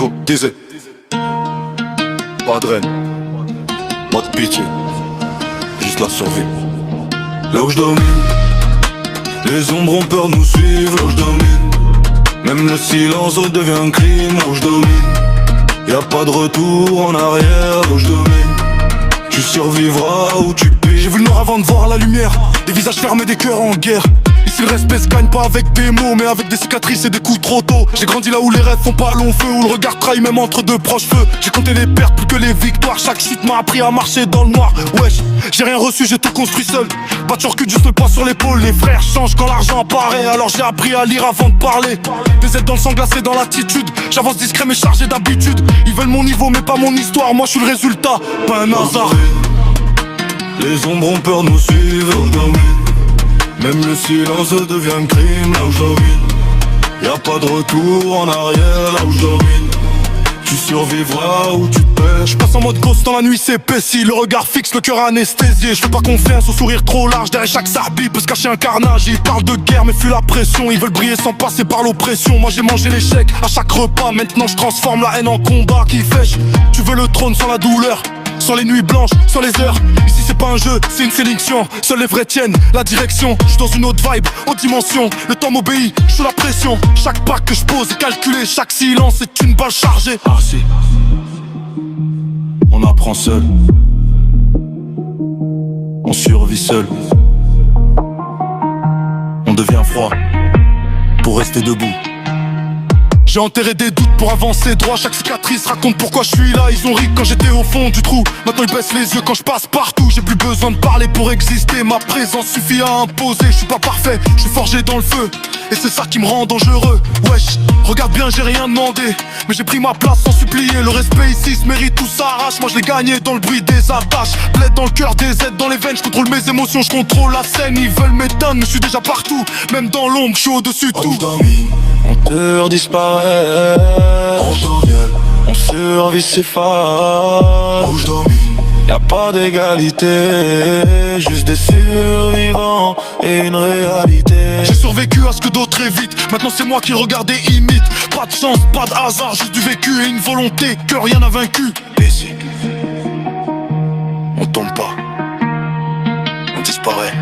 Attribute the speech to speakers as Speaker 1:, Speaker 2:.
Speaker 1: Nico, DZ. Pas de reine, pas de pitié, juste la survie. Là où je domine, les ombres ont peur de nous suivre. Là où je domine, même le silence devient un crime. Là où je domine, y'a pas de retour en arrière. Là où je domine, tu survivras ou tu pires. J'ai vu le noir avant de voir la lumière, des visages fermés, des cœurs en guerre. Ici le respect se gagne pas avec des mots, mais avec des cicatrices et des coups trop tôt. J'ai grandi là où les rêves font pas long feu, où le regard trahit même entre deux proches feux. J'ai compté les pertes plus que les victoires, chaque shit m'a appris à marcher dans le noir. Wesh, j'ai rien reçu, j'ai tout construit seul. Pas de recul, juste le poids sur l'épaule. Les frères changent quand l'argent apparaît, alors j'ai appris à lire avant de parler. Des aides dans le sang glacé dans l'attitude, j'avance discret mais chargé d'habitude. Ils veulent mon niveau mais pas mon histoire, moi je suis le résultat, pas un hasard. Les ombres ont peur de nous suivre. Même le silence devient un crime. Là où je domine, y'a pas de retour en arrière. Là où je domine, tu survivras ou tu pèches. Je passe en mode ghost dans la nuit, c'est pessi. Le regard fixe, le cœur anesthésié. Je fais pas confiance au sourire trop large. Derrière chaque sarbi peut se cacher un carnage. Ils parlent de guerre mais fuient la pression. Ils veulent briller sans passer par l'oppression. Moi j'ai mangé l'échec à chaque repas. Maintenant je transforme la haine en combat qui fêche. Tu veux le trône sans la douleur, sans les nuits blanches, sans les heures. Ici c'est pas un jeu, c'est une sélection. Seuls les vrais tiennent la direction. Je suis dans une autre vibe, autre dimension. Le temps m'obéit, je suis la pression. Chaque pas que je pose est calculé. Chaque silence est une balle chargée. Ah si, on apprend seul, on survit seul. On devient froid pour rester debout. J'ai enterré des doutes pour avancer droit. Chaque cicatrice raconte pourquoi je suis là. Ils ont ri quand j'étais au fond du trou. Maintenant ils baissent les yeux quand je passe partout. J'ai plus besoin de parler pour exister. Ma présence suffit à imposer. Je suis pas parfait, je suis forgé dans le feu. Et c'est ça qui me rend dangereux. Wesh, regarde bien, j'ai rien demandé, mais j'ai pris ma place sans supplier. Le respect ici se mérite, tout s'arrache. Moi je l'ai gagné dans le bruit des attaches. Plaide dans le cœur, des aides dans les veines. Je contrôle mes émotions, je contrôle la scène. Ils veulent m'éteindre, mais je suis déjà partout. Même dans l'ombre, je suis au-dessus de tout. Mon cœur disparaît, on survit, s'efface. Y'a pas d'égalité, juste des survivants et une réalité. J'ai survécu à ce que d'autres évitent. Maintenant c'est moi qui regarde et imite. Pas de chance, pas de hasard, juste du vécu et une volonté que rien n'a vaincu. Ici, on tombe pas, on disparaît.